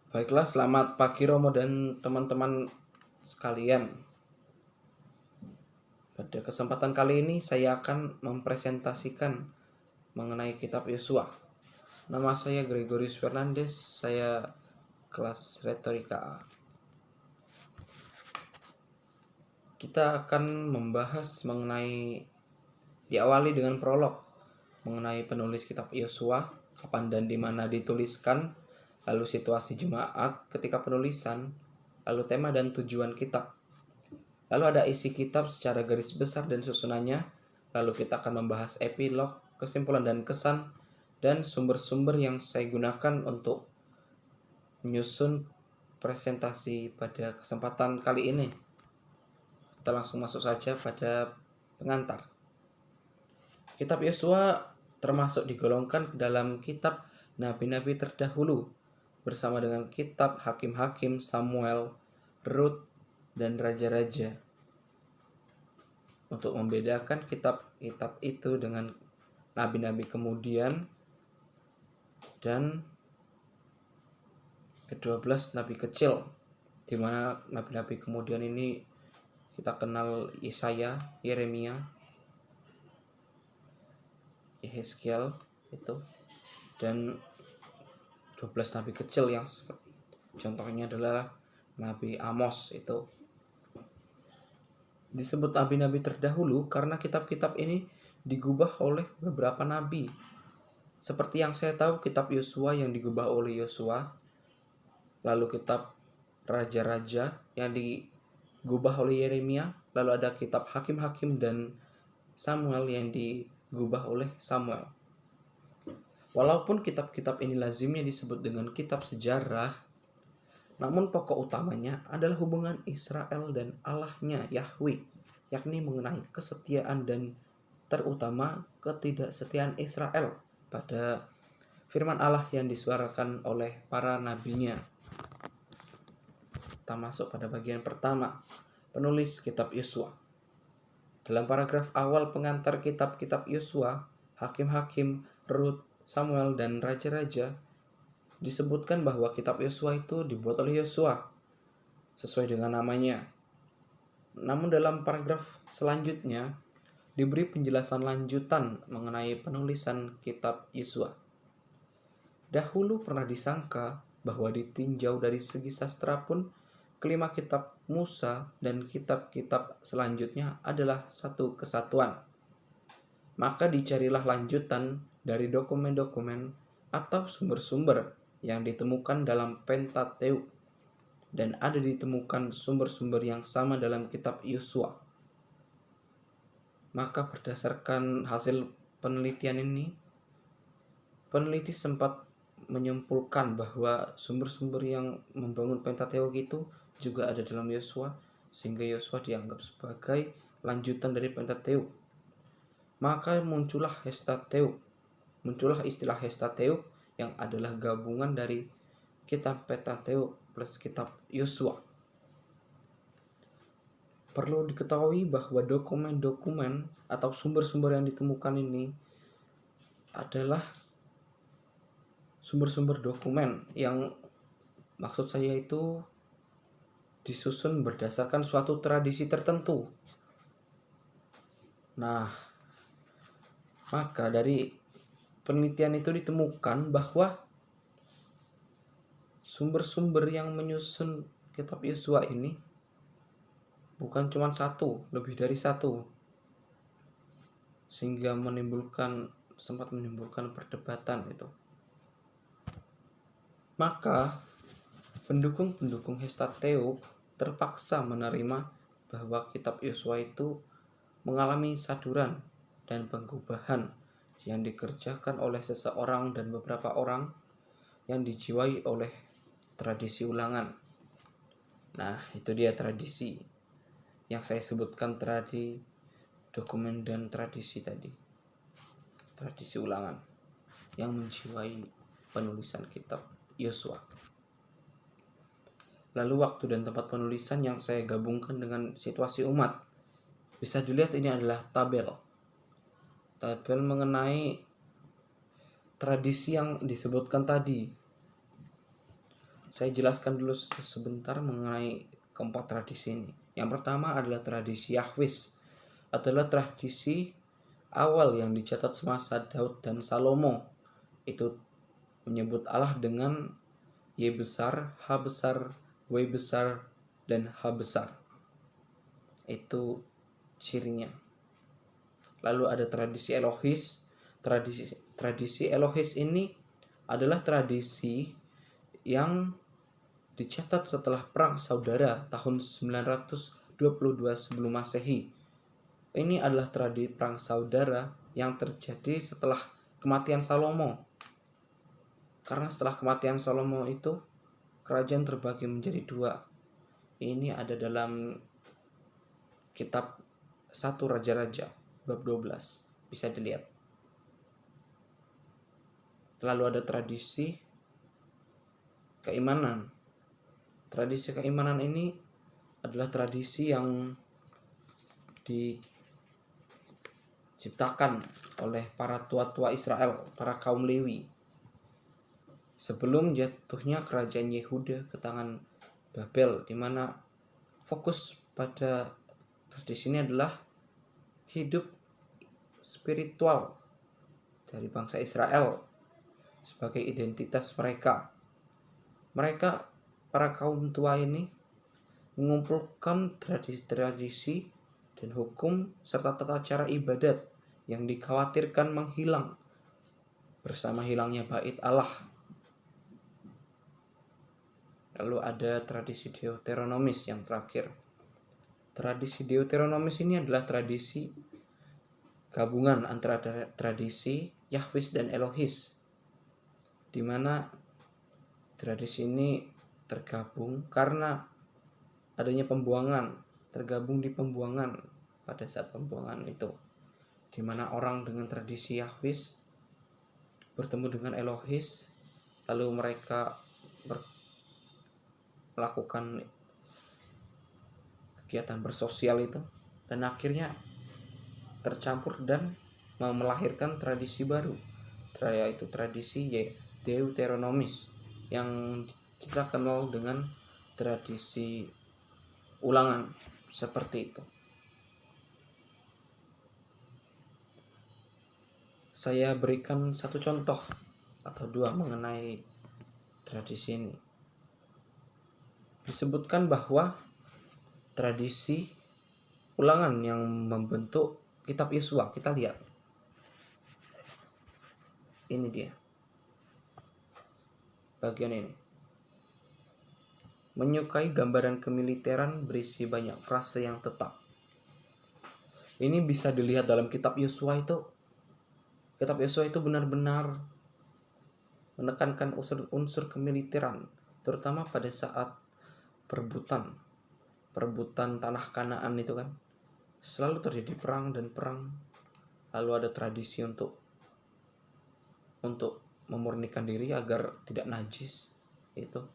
Baiklah, selamat pagi Romo dan teman-teman sekalian. Pada kesempatan kali ini saya akan mempresentasikan mengenai kitab Yosua. Nama saya Gregorius Fernandes, saya kelas Retorika A. Kita akan membahas diawali dengan prolog mengenai penulis kitab Yosua, kapan dan di mana dituliskan, lalu situasi jemaat ketika penulisan, lalu tema dan tujuan kitab. Lalu ada isi kitab secara garis besar dan susunannya. Lalu kita akan membahas epilog, kesimpulan dan kesan, dan sumber-sumber yang saya gunakan untuk menyusun presentasi pada kesempatan kali ini. Kita langsung masuk saja pada pengantar. Kitab Yosua termasuk digolongkan ke dalam kitab nabi-nabi terdahulu bersama dengan kitab hakim-hakim, Samuel, Rut, dan raja-raja. Untuk membedakan kitab-kitab itu dengan nabi-nabi kemudian dan ke-12 nabi kecil, di mana nabi-nabi kemudian ini kita kenal Yesaya, Yeremia, Yehezkiel itu, dan 12 nabi kecil yang contohnya adalah Nabi Amos. Itu disebut nabi-nabi terdahulu karena kitab-kitab ini digubah oleh beberapa nabi. Seperti yang saya tahu, kitab Yosua yang digubah oleh Yosua, lalu kitab raja-raja yang digubah oleh Yeremia, lalu ada kitab hakim-hakim dan Samuel yang digubah oleh Samuel. Walaupun kitab-kitab ini lazimnya disebut dengan kitab sejarah, namun pokok utamanya adalah hubungan Israel dan Allahnya Yahweh, yakni mengenai kesetiaan dan terutama ketidaksetiaan Israel pada firman Allah yang disuarakan oleh para nabinya. Kita masuk pada bagian pertama, penulis kitab Yosua. Dalam paragraf awal pengantar kitab-kitab Yosua, hakim-hakim, Rut, Samuel, dan raja-raja, disebutkan bahwa kitab Yosua itu dibuat oleh Yosua sesuai dengan namanya. Namun dalam paragraf selanjutnya diberi penjelasan lanjutan mengenai penulisan kitab Yosua. Dahulu pernah disangka bahwa ditinjau dari segi sastra pun kelima kitab Musa dan kitab-kitab selanjutnya adalah satu kesatuan. Maka dicarilah lanjutan dari dokumen-dokumen atau sumber-sumber yang ditemukan dalam Pentateuk, dan ada ditemukan sumber-sumber yang sama dalam kitab Yosua. Maka berdasarkan hasil penelitian ini, peneliti sempat menyimpulkan bahwa sumber-sumber yang membangun Pentateuk itu juga ada dalam Yosua, sehingga Yosua dianggap sebagai lanjutan dari Pentateuk. Maka muncullah istilah Hestateuk yang adalah gabungan dari kitab Pentateuk plus kitab Yosua. Perlu diketahui bahwa dokumen-dokumen atau sumber-sumber yang ditemukan ini adalah sumber-sumber dokumen yang maksud saya itu disusun berdasarkan suatu tradisi tertentu. Nah, maka dari penelitian itu ditemukan bahwa sumber-sumber yang menyusun kitab Yosua ini bukan cuma satu, lebih dari satu, sehingga sempat menimbulkan perdebatan itu. Maka pendukung Hestateuk terpaksa menerima bahwa kitab Yosua itu mengalami saduran dan penggubahan yang dikerjakan oleh seseorang dan beberapa orang yang dijiwai oleh tradisi ulangan. Nah, itu dia tradisi yang saya sebutkan tadi, dokumen dan tradisi tadi. Tradisi ulangan yang menjiwai penulisan kitab Yosua. Lalu waktu dan tempat penulisan yang saya gabungkan dengan situasi umat. Bisa dilihat ini adalah tabel mengenai tradisi yang disebutkan tadi. Saya jelaskan dulu sebentar mengenai keempat tradisi ini. Yang pertama adalah tradisi Yahwist, adalah tradisi awal yang dicatat semasa Daud dan Salomo. Itu menyebut Allah dengan Y besar, H besar, W besar, dan H besar. Itu cirinya. Lalu ada tradisi Elohis. Tradisi Elohis ini adalah tradisi yang dicatat setelah Perang Saudara tahun 922 sebelum Masehi. Ini adalah tradisi Perang Saudara yang terjadi setelah kematian Salomo. Karena setelah kematian Salomo itu kerajaan terbagi menjadi dua. Ini ada dalam kitab 1 Raja-Raja bab 12. Bisa dilihat. Lalu ada tradisi keimanan. Tradisi keimanan ini adalah tradisi yang diciptakan oleh para tua-tua Israel, para kaum Lewi. Sebelum jatuhnya kerajaan Yehuda ke tangan Babel, di mana fokus pada tradisi ini adalah hidup spiritual dari bangsa Israel sebagai identitas mereka. Mereka, para kaum tua ini, mengumpulkan tradisi-tradisi dan hukum serta tata cara ibadat yang dikhawatirkan menghilang bersama hilangnya bait Allah. Lalu ada tradisi Deuteronomis yang terakhir. Tradisi Deuteronomis ini adalah tradisi gabungan antara tradisi Yahwist dan Elohis, di mana tradisi ini tergabung karena adanya pembuangan, tergabung di pembuangan pada saat pembuangan itu, di mana orang dengan tradisi Yahwist bertemu dengan Elohis, lalu mereka melakukan kegiatan bersosial itu, dan akhirnya tercampur dan melahirkan tradisi baru, yaitu tradisi Deuteronomis yang kita kenal dengan tradisi ulangan seperti itu. Saya berikan satu contoh atau dua mengenai tradisi ini. Disebutkan bahwa tradisi ulangan yang membentuk kitab Yosua, kita lihat. Ini dia. Bagian ini. Menyukai gambaran kemiliteran berisi banyak frase yang tetap. Ini bisa dilihat dalam kitab Yosua itu. Kitab Yosua itu benar-benar menekankan unsur kemiliteran, terutama pada saat perebutan tanah Kanaan itu kan. Selalu terjadi perang dan perang. Lalu ada tradisi untuk memurnikan diri agar tidak najis. Itu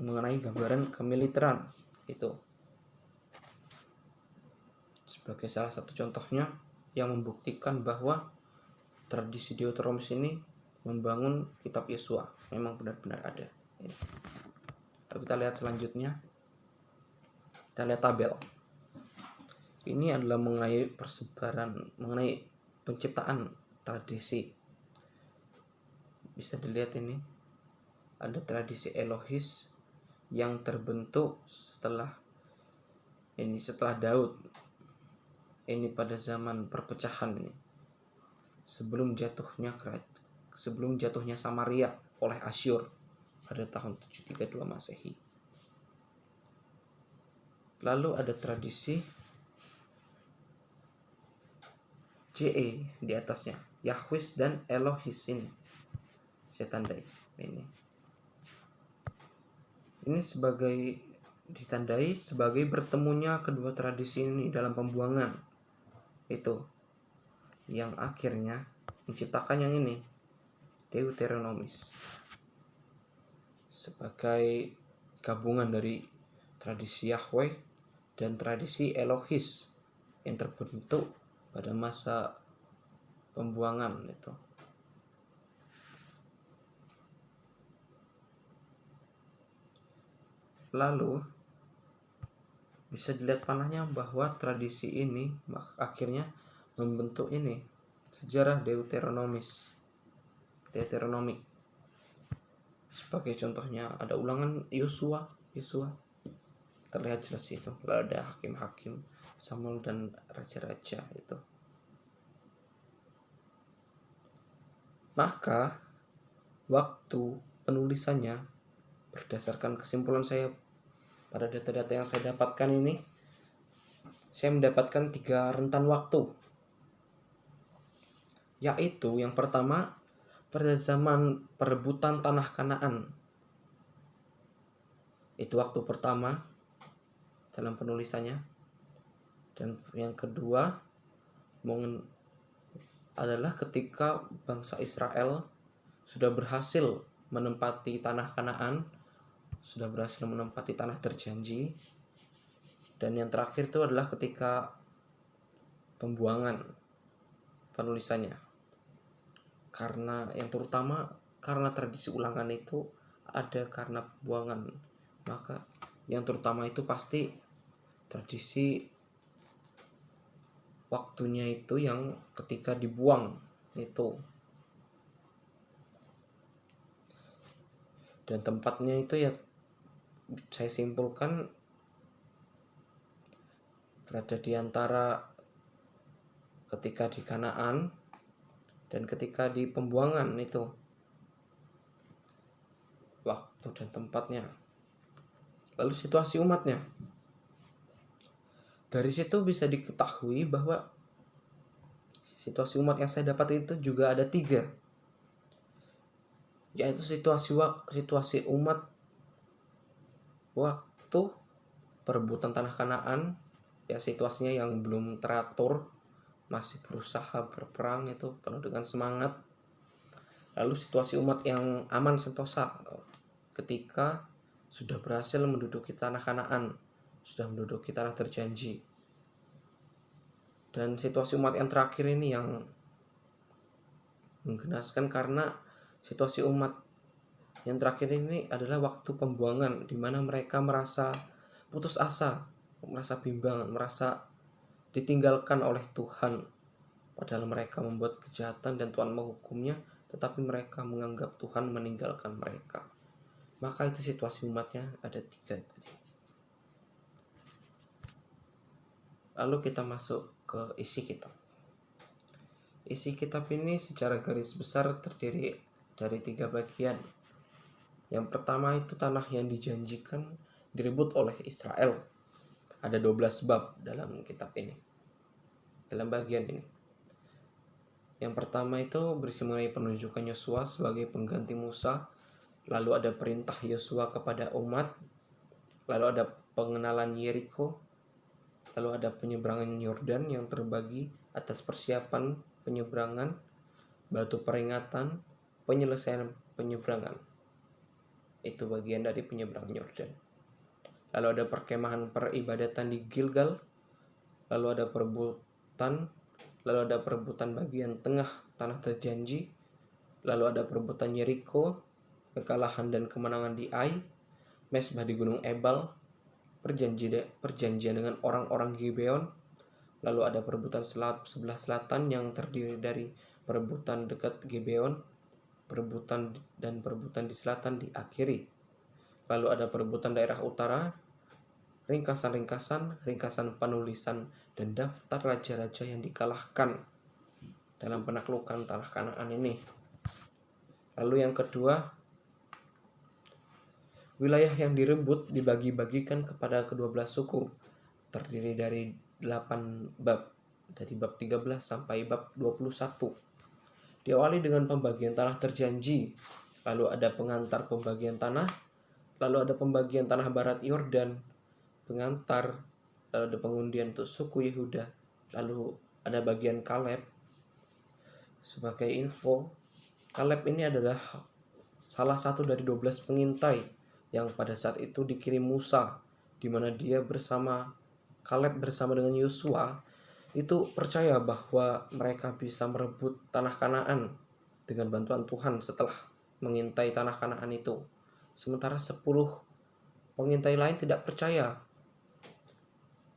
mengenai gambaran kemiliteran itu. Sebagai salah satu contohnya yang membuktikan bahwa tradisi Deuteronomis ini membangun kitab Yosua memang benar-benar ada. Lalu kita lihat selanjutnya. Kita lihat tabel. Ini adalah mengenai persebaran, mengenai penciptaan tradisi. Bisa dilihat ini. Ada tradisi Elohis yang terbentuk setelah Daud. Ini pada zaman perpecahan ini. Sebelum jatuhnya Samaria oleh Asyur pada tahun 732 Masehi. Lalu ada tradisi JE di atasnya, Yahwist dan Elohis ini. Saya tandai ini. Ini ditandai sebagai bertemunya kedua tradisi ini dalam pembuangan. Itu yang akhirnya menciptakan yang ini, Deuteronomis, sebagai gabungan dari tradisi Yahweh dan tradisi Elohis yang terbentuk pada masa pembuangan itu. Lalu bisa dilihat panahnya bahwa tradisi ini akhirnya membentuk ini sejarah Deuteronomik. Sebagai contohnya ada ulangan Yosua, terlihat jelas itu. Lalu ada hakim-hakim, Samuel dan raja-raja itu. Maka waktu penulisannya, berdasarkan kesimpulan saya pada data-data yang saya dapatkan ini, saya mendapatkan 3 rentan waktu. Yaitu yang pertama pada zaman perebutan tanah Kanaan. Itu waktu pertama dalam penulisannya. Dan yang kedua adalah ketika bangsa Israel sudah berhasil menempati tanah Kanaan, sudah berhasil menempati tanah terjanji. Dan yang terakhir itu adalah ketika pembuangan penulisannya. Karena yang terutama karena tradisi ulangan itu ada karena pembuangan. Maka yang terutama itu pasti tradisi waktunya itu yang ketika dibuang itu. Dan tempatnya itu ya saya simpulkan berada di antara ketika di Kanaan dan ketika di pembuangan itu. Waktu dan tempatnya. Lalu situasi umatnya. Dari situ bisa diketahui bahwa situasi umat yang saya dapat itu juga ada 3. Yaitu situasi umat waktu perebutan tanah Kanaan, ya situasinya yang belum teratur, masih berusaha berperang itu penuh dengan semangat. Lalu situasi umat yang aman sentosa ketika sudah berhasil menduduki tanah Kanaan, sudah menduduki tanah terjanji. Dan situasi umat yang terakhir ini yang menggenaskan karena situasi umat yang terakhir ini adalah waktu pembuangan, di mana mereka merasa putus asa, merasa bimbang, merasa ditinggalkan oleh Tuhan. Padahal mereka membuat kejahatan dan Tuhan menghukumnya, tetapi mereka menganggap Tuhan meninggalkan mereka. Maka itu situasi umatnya ada 3 tadi. Lalu kita masuk ke isi kitab. Isi kitab ini secara garis besar terdiri dari 3 bagian. Yang pertama itu tanah yang dijanjikan direbut oleh Israel. Ada 12 bab dalam kitab ini, dalam bagian ini. Yang pertama itu berisi mengenai penunjukan Yosua sebagai pengganti Musa. Lalu ada perintah Yosua kepada umat. Lalu ada pengenalan Yeriko. Lalu ada penyeberangan Yordan yang terbagi atas persiapan penyeberangan, batu peringatan, penyelesaian penyeberangan. Itu bagian dari penyeberangan Yordan. Lalu ada perkemahan peribadatan di Gilgal. Lalu ada perebutan bagian tengah tanah terjanji. Lalu ada perebutan Yeriko, kekalahan dan kemenangan di Ai, Mesbah di Gunung Ebal, perjanjian dengan orang-orang Gibeon. Lalu ada perebutan sebelah selatan yang terdiri dari perebutan dekat Gibeon, perebutan di selatan diakhiri. Lalu ada perebutan daerah utara, ringkasan penulisan dan daftar raja-raja yang dikalahkan dalam penaklukan tanah Kanaan ini. Lalu yang kedua, wilayah yang direbut dibagi-bagikan kepada ke-12 suku, terdiri dari 8 bab, dari bab 13 sampai bab 21. Diawali dengan pembagian tanah terjanji, lalu ada pengantar pembagian tanah, lalu ada pembagian tanah barat Yordan, pengantar, lalu ada pengundian untuk suku Yehuda, lalu ada bagian Kaleb. Sebagai info, Kaleb ini adalah salah satu dari 12 pengintai yang pada saat itu dikirim Musa, di mana dia Kaleb bersama dengan Yosua itu percaya bahwa mereka bisa merebut tanah Kanaan dengan bantuan Tuhan setelah mengintai tanah Kanaan itu. Sementara 10 pengintai lain tidak percaya,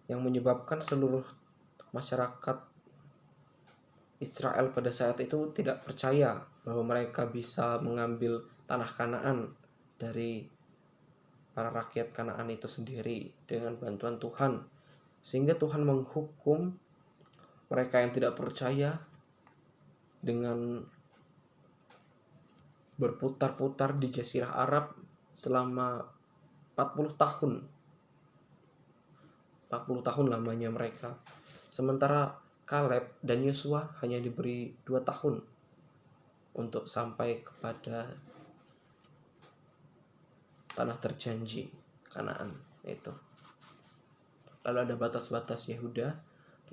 yang menyebabkan seluruh masyarakat Israel pada saat itu tidak percaya bahwa mereka bisa mengambil tanah Kanaan dari para rakyat Kanaan itu sendiri dengan bantuan Tuhan. Sehingga Tuhan menghukum mereka yang tidak percaya dengan berputar-putar di Jazirah Arab selama 40 tahun. 40 tahun lamanya mereka. Sementara Kaleb dan Yosua hanya diberi 2 tahun untuk sampai kepada tanah terjanji Kanaan itu. Lalu ada batas-batas Yehuda,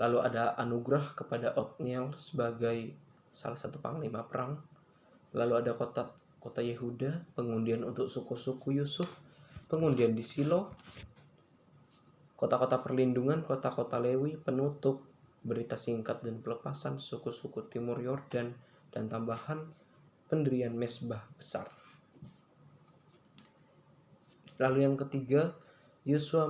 lalu ada anugerah kepada Otniel sebagai salah satu panglima perang. Lalu ada kota Yehuda, pengundian untuk suku-suku Yusuf, pengundian di Silo, kota-kota perlindungan, kota-kota Lewi, penutup, berita singkat dan pelepasan suku-suku Timur Yordan, dan tambahan pendirian mezbah besar. Lalu yang ketiga, Yosua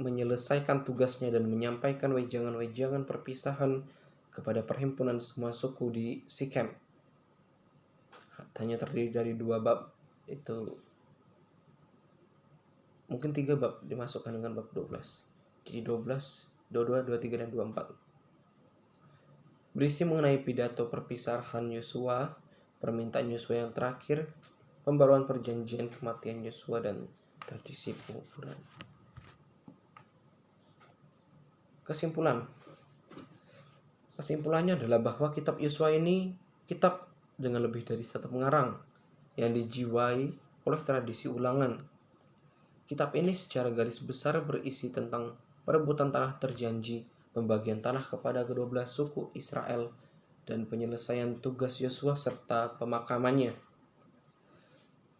menyelesaikan tugasnya dan menyampaikan wejangan-wejangan perpisahan kepada perhimpunan semua suku di Sikem. Hanya terdiri dari 2 bab, itu mungkin 3 bab dimasukkan dengan bab 12. Jadi 12, 22, 23, dan 24. Berisi mengenai pidato perpisahan Yosua, permintaan Yosua yang terakhir, pembaruan perjanjian, kematian Yosua, dan tradisi penguburan. Kesimpulannya adalah bahwa kitab Yosua ini kitab dengan lebih dari 1 pengarang yang dijiwai oleh tradisi ulangan. Kitab ini secara garis besar berisi tentang perebutan tanah terjanji, pembagian tanah kepada ke-12 suku Israel, dan penyelesaian tugas Yosua serta pemakamannya.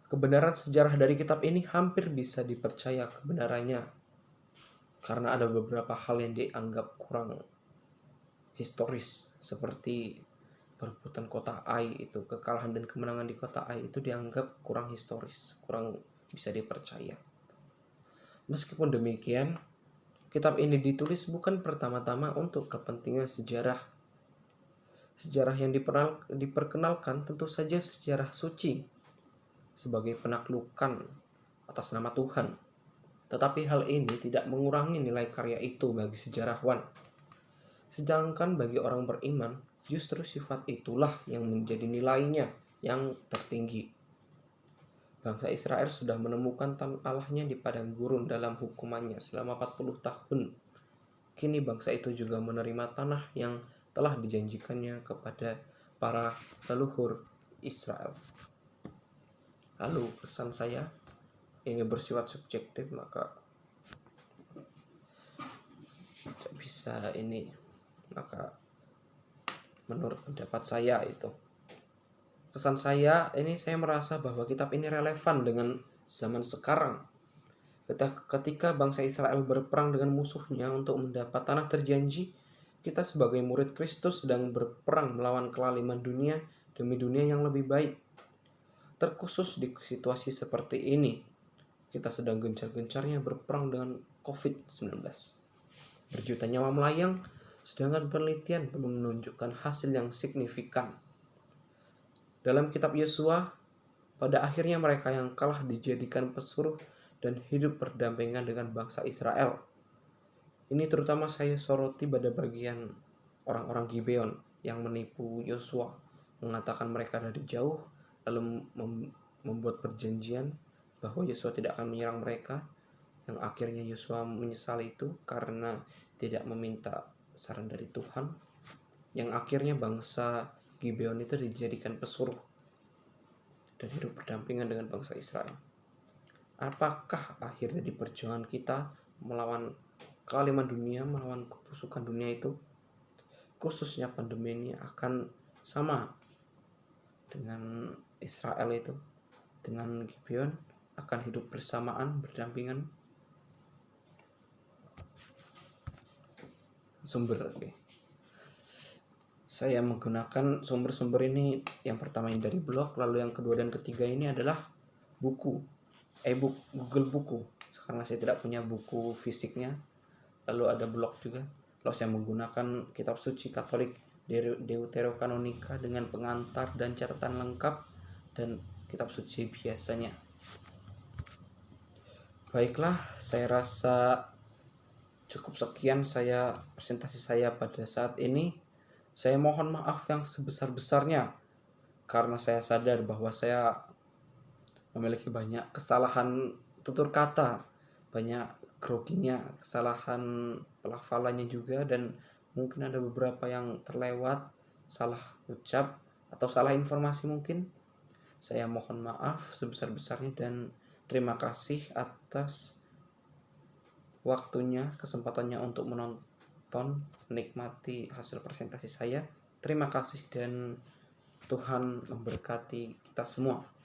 Kebenaran sejarah dari kitab ini hampir bisa dipercaya kebenarannya karena ada beberapa hal yang dianggap kurang historis, seperti perebutan kota Ai itu, kekalahan dan kemenangan di kota Ai itu dianggap kurang historis, kurang bisa dipercaya. Meskipun demikian, kitab ini ditulis bukan pertama-tama untuk kepentingan sejarah. Sejarah yang diperkenalkan tentu saja sejarah suci sebagai penaklukan atas nama Tuhan. Tetapi hal ini tidak mengurangi nilai karya itu bagi sejarawan. Sedangkan bagi orang beriman, justru sifat itulah yang menjadi nilainya yang tertinggi. Bangsa Israel sudah menemukan tanah Allahnya di padang gurun dalam hukumannya selama 40 tahun. Kini bangsa itu juga menerima tanah yang telah dijanjikannya kepada para leluhur Israel. Lalu pesan saya ini bersifat subjektif, maka maka menurut pendapat saya itu pesan saya ini, saya merasa bahwa kitab ini relevan dengan zaman sekarang. Ketika bangsa Israel berperang dengan musuhnya untuk mendapat tanah terjanji, kita sebagai murid Kristus sedang berperang melawan kelaliman dunia demi dunia yang lebih baik. Terkhusus di situasi seperti ini, kita sedang gencar-gencarnya berperang dengan COVID-19. Berjuta nyawa melayang, sedangkan penelitian belum menunjukkan hasil yang signifikan. Dalam kitab Yosua, pada akhirnya mereka yang kalah dijadikan pesuruh dan hidup berdampingan dengan bangsa Israel. Ini terutama saya soroti pada bagian orang-orang Gibeon yang menipu Yosua, mengatakan mereka dari jauh, lalu membuat perjanjian bahwa Yosua tidak akan menyerang mereka, yang akhirnya Yosua menyesal itu karena tidak meminta saran dari Tuhan, yang akhirnya bangsa Gibeon itu dijadikan pesuruh dan hidup berdampingan dengan bangsa Israel. Apakah akhirnya di perjuangan kita melawan kelaliman dunia, melawan kebusukan dunia itu, khususnya pandemi ini, akan sama dengan Israel itu, dengan Gibeon, akan hidup bersamaan, berdampingan? Sumber, saya menggunakan sumber-sumber ini, yang pertama ini dari blog, lalu yang kedua dan ketiga ini adalah buku e-book Google Buku karena saya tidak punya buku fisiknya. Lalu ada blog juga. Lalu saya menggunakan kitab suci Katolik Deuterokanonika dengan pengantar dan catatan lengkap dan kitab suci biasanya. Baiklah, saya rasa cukup sekian presentasi saya pada saat ini. Saya mohon maaf yang sebesar-besarnya karena saya sadar bahwa saya memiliki banyak kesalahan tutur kata, banyak groginya, kesalahan pelafalannya juga, dan mungkin ada beberapa yang terlewat, salah ucap atau salah informasi mungkin. Saya mohon maaf sebesar-besarnya dan terima kasih atas waktunya, kesempatannya untuk menonton, menikmati hasil presentasi saya. Terima kasih dan Tuhan memberkati kita semua.